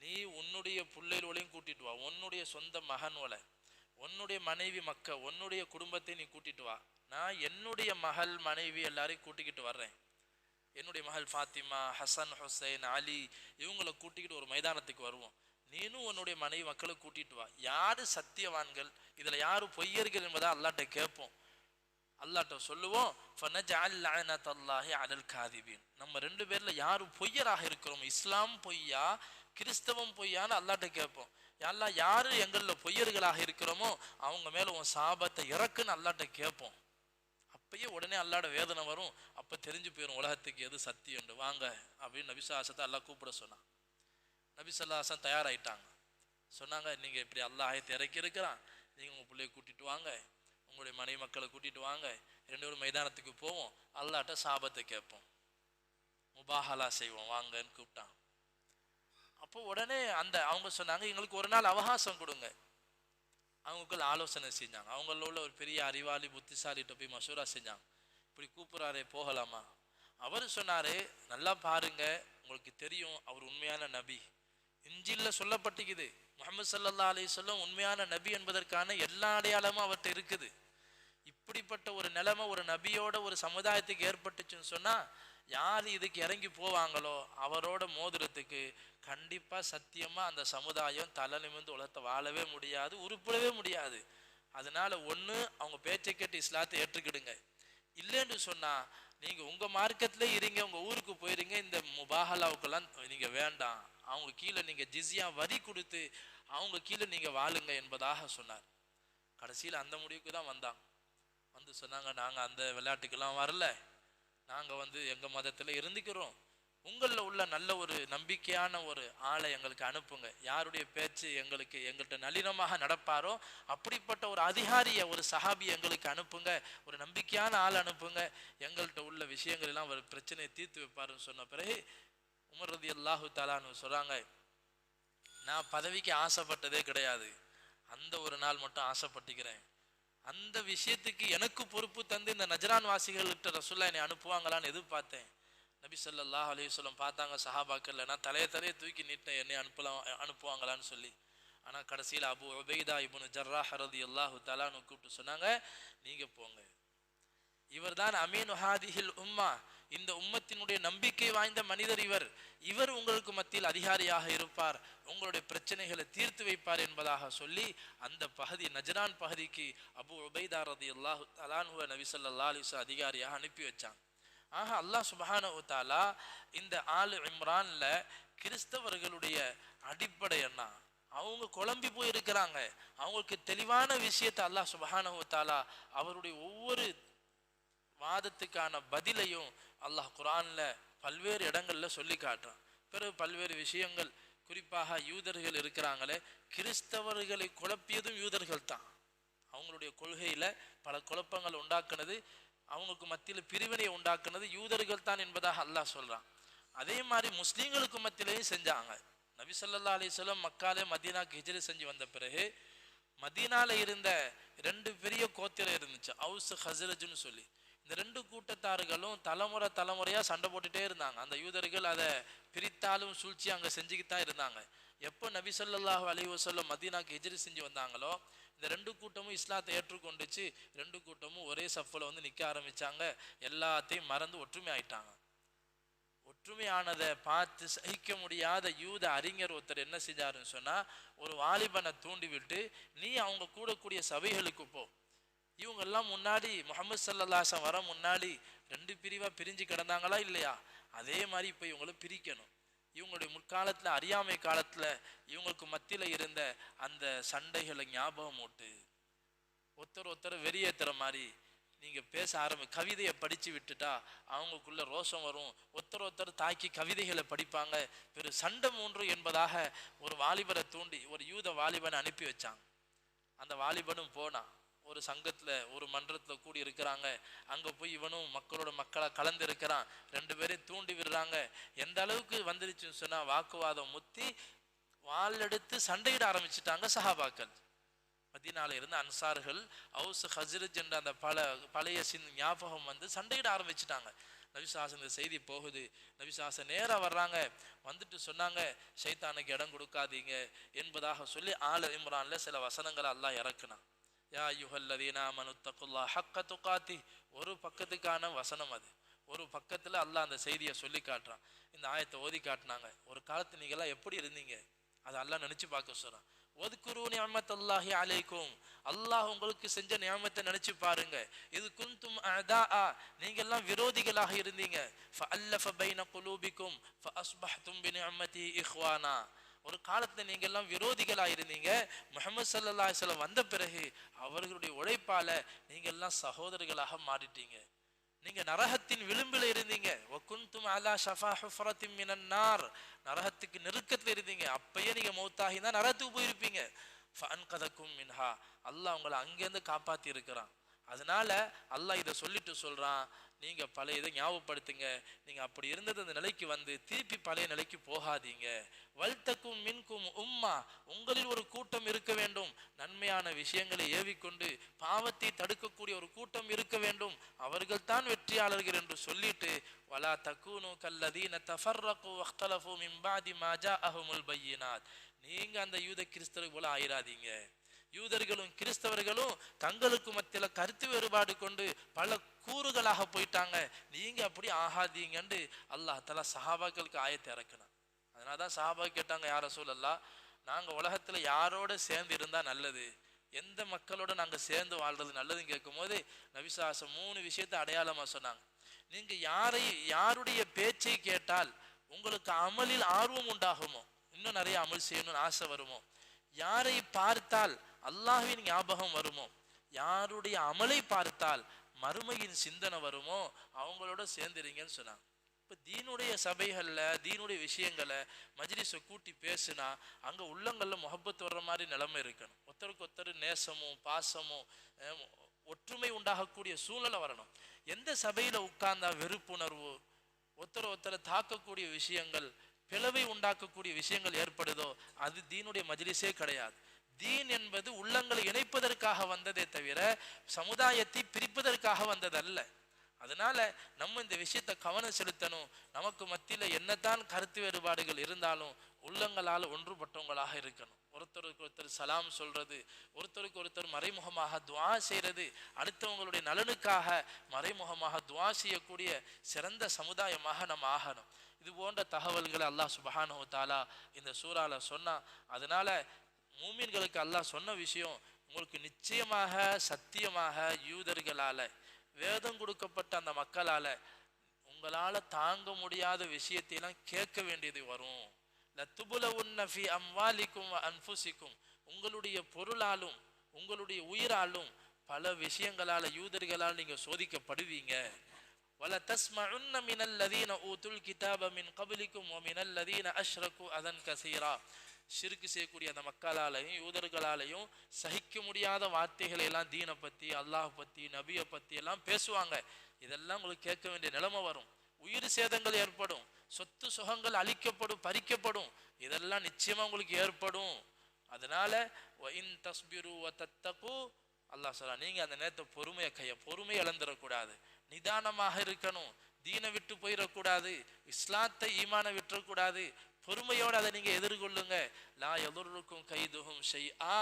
நீ உன்னுடைய பிள்ளைகளையும் கூட்டிட்டு வா, உன்னுடைய சொந்த மகன்களை, உன்னுடைய மனைவி உன்னுடைய குடும்பத்தை நீ கூட்டிட்டு வா. நான் என்னுடைய மகள் மனைவி எல்லாரையும் கூட்டிக்கிட்டு வர்றேன். என்னுடைய மகள் ஃபாத்திமா, ஹசன், ஹுசைன், அலி இவங்களை கூட்டிக்கிட்டு ஒரு மைதானத்துக்கு வருவோம். நீனும் உன்னுடைய மனைவி மக்களை கூட்டிட்டு வா. யாரு சத்தியவான்கள், இதில் யாரு பொய்யர்கள் என்பதை அல்லாஹ்ட்ட கேட்போம். அல்லாஹ்ட்ட சொல்லுவோம், ஃபனஜஅல் லஅனத்தல்லாஹி அலல் காதிபீன். நம்ம ரெண்டு பேர்ல யாரு பொய்யராக இருக்கிறோம், இஸ்லாம் பொய்யா கிறிஸ்தவம் பொய்யான்னு அல்லாஹ்ட்ட கேட்போம். அல்லாஹ் யாரு எங்கள்ல பொய்யர்களாக இருக்கிறோமோ அவங்க மேல உன் சாபத்தை இறக்குன்னு அல்லாஹ்ட்ட கேட்போம். அப்பயே உடனே அல்லாஹ்ட வேதனை வரும். அப்ப தெரிஞ்சு போயிடும் உலகத்துக்கு எது சத்தியம் வாங்க அப்படின்னு நபி ஸல்லல்லாஹு அலைஹி வஸல்லம் அல்லாஹ் கூப்பிட சொன்னான். நபி ஸல்லல்லாஹு அலைஹி வஸல்லம் தயாராயிட்டாங்க. சொன்னாங்க, நீங்க இப்படி அல்லாஹ் ஆயத்தை இறக்கி இருக்கிறான், நீங்க உங்க பிள்ளைய கூட்டிட்டு வாங்க, உங்களுடைய மனைவி மக்களை கூட்டிட்டு வாங்க, ரெண்டு பேரும் மைதானத்துக்கு போவோம், அல்லாஹ்ட்ட சாபத்தை கேட்போம், முபாஹலா செய்வோம் வாங்கன்னு கூப்பிட்டான். அப்போ உடனே அவங்க சொன்னாங்க, எங்களுக்கு ஒரு நாள் அவகாசம் கொடுங்க. அவங்களுக்குள்ள ஆலோசனை செஞ்சாங்க. அவங்கள உள்ள ஒரு பெரிய அறிவாளி புத்திசாலிட்ட போய் மசூரா செஞ்சாங்க. இப்படி கூப்பிட்றாரே போகலாமா? அவர் சொன்னாரு, நல்லா பாருங்க, உங்களுக்கு தெரியும் அவர் உண்மையான நபி, இஞ்சில்ல சொல்லப்பட்டிருக்குது முஹம்மது ஸல்லல்லாஹு அலைஹி வஸல்லம் உண்மையான நபி என்பதற்கான எல்லா அடையாளமும் அவர்கிட்ட இருக்குது. இப்படிப்பட்ட ஒரு நிலைமை ஒரு நபியோட ஒரு சமுதாயத்துக்கு ஏற்பட்டுச்சுன்னு சொன்னா யார் இதுக்கு இறங்கி போவாங்களோ அவரோட மோதிரத்துக்கு கண்டிப்பா சத்தியமா அந்த சமுதாயம் தலை நிமிர்ந்து உலகத்தை வாழவே முடியாது, உருப்படவே முடியாது. அதனால ஒண்ணு அவங்க பேச்சை கேட்டு இஸ்லாத்தை ஏற்றுக்கிடுங்க, இல்லைன்னு சொன்னா நீங்க உங்க மார்க்கத்துல இருங்க, உங்க ஊருக்கு போயிருங்க, இந்த முபாஹலாவுக்கெல்லாம் நீங்க வேண்டாம், அவங்க கீழே நீங்க ஜிஸ்யா வரி கொடுத்து அவங்க கீழே நீங்க வாழுங்க என்பதாக சொன்னார். கடைசியில் அந்த முடிவுக்கு தான் வந்தாங்க. வந்து சொன்னாங்க, நாங்க அந்த விளையாட்டுக்கெல்லாம் வரல, நாங்க எங்க மதத்துல இருந்துக்கிறோம், உங்களில் உள்ள நல்ல ஒரு நம்பிக்கையான ஒரு ஆளை எங்களுக்கு அனுப்புங்க, யாருடைய பேச்சு எங்கள்கிட்ட நளினமாக நடப்பாரோ அப்படிப்பட்ட ஒரு அதிகாரியை ஒரு சஹாபி எங்களுக்கு அனுப்புங்க, ஒரு நம்பிக்கையான ஆள் அனுப்புங்க, எங்கள்கிட்ட உள்ள விஷயங்கள் எல்லாம் ஒரு பிரச்சனையை தீர்த்து வைப்பாருன்னு சொன்ன பிறகு உமர் ரலியல்லாஹு தஆலான்னு சொல்றாங்க, நான் பதவிக்கு ஆசைப்பட்டதே கிடையாது, அந்த ஒரு நாள் மட்டும் ஆசைப்பட்டுக்கிறேன், அந்த விஷயத்துக்கு எனக்கு பொறுப்பு தந்து இந்த நஜ்ரான் வாசிகள்கிட்ட ரசூலுல்லாஹ் என்னை அனுப்புவாங்களான்னு எதிர்பார்த்தேன். நபி ஸல்லல்லாஹு அலைஹி வஸல்லம் பார்த்தாங்க சஹாபாக்கள், நான் தலையை தூக்கி நீட்டேன் என்னை அனுப்புவாங்களான்னு சொல்லி. ஆனா கடைசியில் அபு உபைதா இப்னு ஜர்ராஹ் ரலியல்லாஹு தஆலான்னு கூப்பிட்டு சொன்னாங்க, நீங்க போங்க, இவர்தான் அமீனு ஹாதிஹில் உம்மா, இந்த உம்மத்தினுடைய நம்பிக்கை வாய்ந்த மனிதர், இவர் உங்களுக்கு மத்தியில் அதிகாரியாக இருப்பார், உங்களுடைய பிரச்சனைகளை தீர்த்து வைப்பார் என்பதாக சொல்லி அந்த பகுதி நஜ்ரான் பகுதிக்கு அபு உபைதா ரலியல்லாஹு தஆலா நபி ஸல்லல்லாஹு அலைஹி வஸல்லம் அதிகாரியாக அனுப்பி வச்சாங்க. ஆக அல்லாஹ் சுப்ஹானஹு வ தஆலா இந்த ஆல் இம்ரான்ல கிறிஸ்தவர்களுடைய அடிப்படை என்ன, அவங்க குழம்பி போய் இருக்கிறாங்க, அவங்களுக்கு தெளிவான விஷயத்தை அல்லாஹ் சுப்ஹானஹு வ தஆலா அவருடைய ஒவ்வொரு வாதத்துக்கான பதிலையும் அல்லாஹ் குர்ஆன்ல பல்வேறு இடங்கள்ல சொல்லி காட்டுறான். பிறகு பல்வேறு விஷயங்கள், குறிப்பாக யூதர்கள் இருக்கிறாங்களே, கிறிஸ்தவர்களை குழப்பியதும் யூதர்கள் தான், அவங்களுடைய கொள்கையில பல குழப்பங்கள் உண்டாக்குனது, அவங்களுக்கு மத்தியில் பிரிவினை உண்டாக்குனது யூதர்கள் தான் என்பதாக அல்லாஹ் சொல்றான். அதே மாதிரி முஸ்லீம்களுக்கு மத்தியிலையும் செஞ்சாங்க. நபி ஸல்லல்லாஹு அலைஹி வஸல்லம் மக்காலே மதீனாக்கு ஹிஜ்ரத் செஞ்சு வந்த பிறகு மதீனால இருந்த ரெண்டு பெரிய கோத்திரம் இருந்துச்சு, அவுஸ் ஹஸ்ரஜ்னு சொல்லி. இந்த ரெண்டு கூட்டத்தார்களும் தலைமுறையா சண்டை போட்டுட்டே இருந்தாங்க. அந்த யூதர்கள் அதை பிரித்தாலும் சூழ்ச்சி அங்க செஞ்சுக்கிட்டு இருந்தாங்க. எப்போ நபி ஸல்லல்லாஹு அலைஹி வஸல்லம் மதீனாக்கு ஹிஜ்ரத் செஞ்சு வந்தாங்களோ இந்த ரெண்டு கூட்டமும் இஸ்லாத்தை ஏற்றுக்கொண்டுச்சு, ரெண்டு கூட்டமும் ஒரே சஃப்ல நிக்க ஆரம்பிச்சாங்க, எல்லாத்தையும் மறந்து ஒற்றுமை ஆயிட்டாங்க. ஒற்றுமையானதை பார்த்து சகிக்க முடியாத யூத அறிஞர் ஒருத்தர் என்ன செஞ்சாருன்னு சொன்னா, ஒரு வாலிபனை தூண்டி விட்டு, நீ அவங்க கூடக்கூடிய சபைகளுக்கு போ, இவங்க எல்லாம் முன்னாடி முஹம்மது ஸல்லல்லாஹு அலைஹி வஸல்லம் வர முன்னாடி ரெண்டு பிரிவா பிரிஞ்சு கிடந்தாங்களா இல்லையா, அதே மாதிரி இப்போ இவங்களை பிரிக்கணும். இவங்களுடைய முற்காலத்துல அறியாமை காலத்துல இவங்களுக்கு மத்தியில இருந்த அந்த சண்டைகளை ஞாபகம் ஊட்டு, ஒருத்தர் வெறியேத்துற மாதிரி நீங்க பேச கவிதையை படிச்சு விட்டுட்டா அவங்களுக்குள்ள ரோஷம் வரும், ஒருத்தர் தாக்கி கவிதைகளை படிப்பாங்க, பெரு சண்டை மூன்று என்பதாக ஒரு வாலிபரை தூண்டி ஒரு யூத வாலிபனை அனுப்பி வச்சாங்க. அந்த வாலிபனும் போனான், ஒரு சங்கத்துல ஒரு மன்றத்துல கூடி இருக்கிறாங்க, அங்க போய் இவனும் மக்களா கலந்து இருக்கிறான், ரெண்டு பேரையும் தூண்டி விடுறாங்க. எந்த அளவுக்கு வந்துருச்சுன்னு சொன்னா வாக்குவாதம் முத்தி வாள் எடுத்து சண்டையிட ஆரம்பிச்சுட்டாங்க சஹாபாக்கள். மதீனால இருந்த அன்சார்கள் அவுஸ் ஹஸ்ரஜ் என்ற அந்த பழைய ஞாபகம் சண்டையிட ஆரம்பிச்சுட்டாங்க. நபிசாசன் இந்த செய்தி போகுது, நபிசாசன் நேரா வர்றாங்க, வந்துட்டு சொன்னாங்க, ஷைத்தானுக்கு இடம் கொடுக்காதீங்க என்பதாக சொல்லி ஆல இம்ரான்ல சில வசனங்களை அல்லாஹ் இறக்குனான். யா அய்யுஹல்லதீன ஆமனு தக்குல்லாஹ ஹக்க துகாத்தி, ஒரு பக்கத்துக்கான வசனம் அது, ஒரு பக்கத்துல அல்லாஹ் அந்த செய்தியை சொல்லி காட்டுறான். இந்த ஆயத்தை ஓதி காட்டினாங்க. ஒரு காலத்து நீங்களாம் எப்படி இருந்தீங்க அதை அல்லாஹ் நினைச்சு பார்க்க சொல்றான். வத்குரு நிஅமத்தல்லாஹி அலைக்கும், அல்லாஹ் உங்களுக்கு செஞ்ச நியமத்தை நினைச்சு பாருங்க. இது குன்தும் அஅதாஅ, நீங்க எல்லாம் விரோதிகளாக இருந்தீங்க. ஃபஅல்லஃப பைன குலூபிக்கும் ஃபஅஸ்பஹ்தும் பினிஅமதி இஹ்வானா, ஒரு காலத்துல நீங்க எல்லாம் விரோதிகளாக இருந்தீங்க. முஹம்மது ஸல்லல்லாஹு அலைஹி வஸல்லம் வந்த பிறகு அவர்களுடைய உழைப்பால நீங்க எல்லாம் சகோதரர்களாக மாறிட்டீங்க. நீங்க நரகத்தின் விளிம்பில் இருந்தீங்க. வகுந்தும் அலா ஷஃபா ஹுஃப்ரத்தின் மினன் நார், நரகத்துக்கு நெருக்கத்தில் இருந்தீங்க. அப்பயே நீங்க மௌத்தாகி தான் நரகத்துக்கு போயிருப்பீங்க. ஃபஅன்கதக்கும் மின்ஹா, அல்லாஹ் உங்களை அங்கேருந்து காப்பாத்தி இருக்கிறான். அதனால அல்லாஹ் இதை சொல்லிட்டு சொல்றான், நீங்க பழைய இதை ஞாபகப்படுத்துங்க. நீங்க அப்படி இருந்தது அந்த நிலைக்கு வந்து திருப்பி பழைய நிலைக்கு போகாதீங்க. வல்தக்கும் மின்கும் உம்மா, உங்களில் ஒரு கூட்டம் இருக்க வேண்டும், நன்மையான விஷயங்களை ஏவிக்கொண்டு பாவத்தை தடுக்கக்கூடிய ஒரு கூட்டம் இருக்க வேண்டும், அவர்கள் தான் வெற்றியாளர்கள் என்று சொல்லிட்டு வலா தக்கூனு கல்லதீன தஃபர்ரகு வக்தலஃபு மின் பாதி மா ஜாஅஹுமுல் பையினாத், நீங்க அந்த யூத கிறிஸ்தவர்கள் போல ஆயிராதீங்க. யூதர்களும் கிறிஸ்தவர்களும் தங்களுக்கு மத்தியில கருத்து வேறுபாடு கொண்டு பல கூறுகளாக போயிட்டாங்க, நீங்க அப்படி ஆகாதீங்கன்னு அல்லாஹ் தஆலா சஹாபாக்களுக்கு ஆயத்தை இறக்குனான். அதனாலதான் சஹாபா கேட்டாங்க, யா ரசூலல்லாஹ், நாங்க உலகத்துல யாரோட சேர்ந்து இருந்தா நல்லது, எந்த மக்களோட நாங்க சேர்ந்து வாழ்றது நல்லதுன்னு கேட்கும் போது நபி ஸல்லல்லாஹு அலைஹி வஸல்லம் 3 விஷயத்தை அடையாளமா சொன்னாங்க. நீங்க யாருடைய பேச்சை கேட்டால் உங்களுக்கு அமலில் ஆர்வம் உண்டாகுமோ, இன்னும் நிறைய அமல் செய்யணும்னு ஆசை வருமோ, யாரை பார்த்தால் அல்லாஹ்வின் ஞாபகம் வருமோ, யாருடைய அமலை பார்த்தால் மறுமையின் சிந்தனை வருமோ, அவங்களோட சேர்ந்துறீங்கன்னு சொன்னாங்க. இப்போ தீனுடைய சபைகளில் தீனுடைய விஷயங்களை மஜ்லிஸை கூட்டி பேசுனா அங்கே உள்ளங்களில் முஹப்பத் வர்ற மாதிரி நிலைமை இருக்கணும். ஒருத்தருக்கு ஒருத்தர் நேசமும் பாசமும் ஒற்றுமை உண்டாகக்கூடிய சூழ்நிலை வரணும். எந்த சபையில் உட்கார்ந்தா வெறுப்புணர்வு, ஒருத்தரை தாக்கக்கூடிய விஷயங்கள், பிளவை உண்டாக்கக்கூடிய விஷயங்கள் ஏற்படுதோ அது தீனுடைய மஜ்லிஸே கிடையாது. தீன் என்பது உள்ளங்களை இணைப்பதற்காக வந்ததே தவிர சமுதாயத்தை பிரிப்பதற்காக வந்ததல்ல. அதனால நம்ம இந்த விஷயத்தை கவனம் செலுத்தணும். நமக்கு மத்தியில என்னதான் கருத்து வேறுபாடுகள் இருந்தாலும் உள்ளங்களால் ஒன்றுபட்டவங்களாக இருக்கணும். ஒருத்தருக்கு ஒருத்தர் சலாம் சொல்றது, ஒருத்தருக்கு ஒருத்தர் மறைமுகமாக துஆ செய்யறது, அடுத்தவங்களுடைய நலனுக்காக மறைமுகமாக துஆ செய்யக்கூடிய சிறந்த சமுதாயமாக நம்ம ஆகணும். இது போன்ற தகவல்களை அல்லாஹ் சுப்ஹானஹு வ தஆலா இந்த சூறால சொன்னா, அதனால மூமின்களுக்கு அல்லாஹ் சொன்ன விஷயம் உங்களுக்கு நிச்சயமாக சத்தியமாக யூதர்களால வேதம் கொடுக்கப்பட்ட அந்த மக்களால உங்களால தாங்க முடியாத விஷயத்தையெல்லாம் கேட்க வேண்டியது வரும். லத்துபுலவுன்ன ஃபீ அம்வாலிக்கும் வ அன்ஃபுசிக்கும், உங்களுடைய பொருளாலும் உங்களுடைய உயிராலும் பல விஷயங்களால யூதர்களால் நீங்க சோதிக்கப்படுவீங்க. வல தஸ்மஉன்ன மினல்லதீன ஊதுல் கிதாப மின் கப்லிக்கும் வ மினல்லதீன அஷ்ரகு அதன் கஸீரா, ஷிர்க் செய்யக்கூடிய அந்த மக்களாலையும் யூதர்களாலையும் சகிக்க முடியாத வார்த்தைகளை எல்லாம் தீனை பத்தி அல்லாஹ் பத்தி நபியை பத்தி எல்லாம் பேசுவாங்க. இதெல்லாம் உங்களுக்கு கேட்க வேண்டிய நிலைமை வரும். உயிர் சேதங்கள் ஏற்படும், சொத்து சுகங்கள் அழிக்கப்படும், பறிக்கப்படும், இதெல்லாம் நிச்சயமா உங்களுக்கு ஏற்படும். அதனால வஇன் தஸ்பிரு வ தத்தகு, அல்லாஹ் சொல்றா, நீங்க அந்த நேரத்தை பொறுமை இழந்துடக்கூடாது, நிதானமாக இருக்கணும், தீனை விட்டு போயிடக்கூடாது, இஸ்லாத்தை ஈமான விட்டுறக்கூடாது, பொறுமையோடு அதை நீங்க எதிர்கொள்ளுங்க. லா யதுர்ருக்கும் கைதுஹும் ஷைஆ,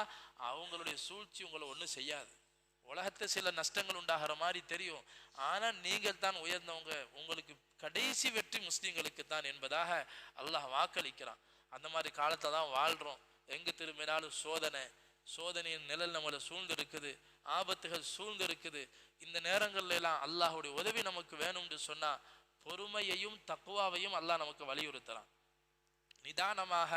அவங்களுடைய சூழ்ச்சி உங்களை ஒன்றும் செய்யாது. உலகத்தை சில நஷ்டங்கள் உண்டாகிற மாதிரி தெரியும், ஆனா நீங்கள் தான் உயர்ந்தவங்க, உங்களுக்கு கடைசி வெற்றி முஸ்லிம்களுக்கு தான் என்பதாக அல்லாஹ் வாக்களிக்கிறான். அந்த மாதிரி காலத்தை தான் வாழ்றோம். எங்கு திரும்பினாலும் சோதனையின் நிழல் நம்மளை சூழ்ந்து இருக்குது, ஆபத்துகள் சூழ்ந்து இருக்குது. இந்த நேரங்கள்ல எல்லாம் அல்லாஹுடைய உதவி நமக்கு வேணும்னு சொன்னா பொறுமையையும் தக்குவாவையும் அல்லாஹ் நமக்கு வலியுறுத்துறான். நிதானமாக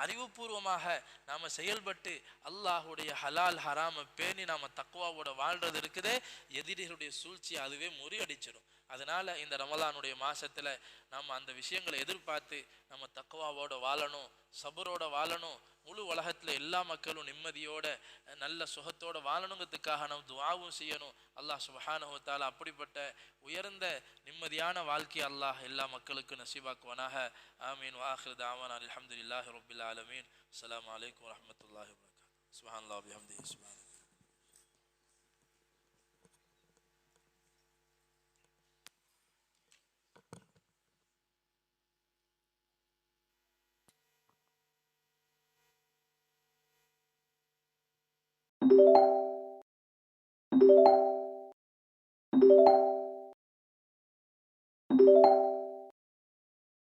அறிவுபூர்வமாக நாம செயல்பட்டு அல்லாஹுடைய ஹலால் ஹராம பேணி நாம தக்குவாவோட வாழ்றது இருக்குதே, எதிரிகளுடைய சூழ்ச்சி அதுவே முறியடிச்சிடும். அதனால இந்த ரமலானுடைய மாசத்துல நம்ம அந்த விஷயங்களை எதிர்பார்த்து நம்ம தக்குவாவோட வாழணும், சபரோட வாழணும். முழு உலகத்துல எல்லா மக்களும் நிம்மதியோட நல்ல சுகத்தோட வாழணுங்கிறதுக்காக நம்ம துஆவும் செய்யணும். அல்லாஹ் சுப்ஹானஹு வ தஆலா அப்படிப்பட்ட உயர்ந்த நிம்மதியான வாழ்க்கை அல்லாஹ் எல்லா மக்களுக்கும் நசீபாக்குவானாக. ஆமீன். வ ஆகிரு தஅவானா அல்ஹம்துலில்லாஹி ரப்பில் ஆலமீன். அஸ்ஸலாமு அலைக்கும் வ ரஹ்மத்துல்லாஹி வ பரகாத்துஹு. சுப்ஹானல்லாஹி வ பிஹம்திஹி சுப்ஹானல்லாஹ்.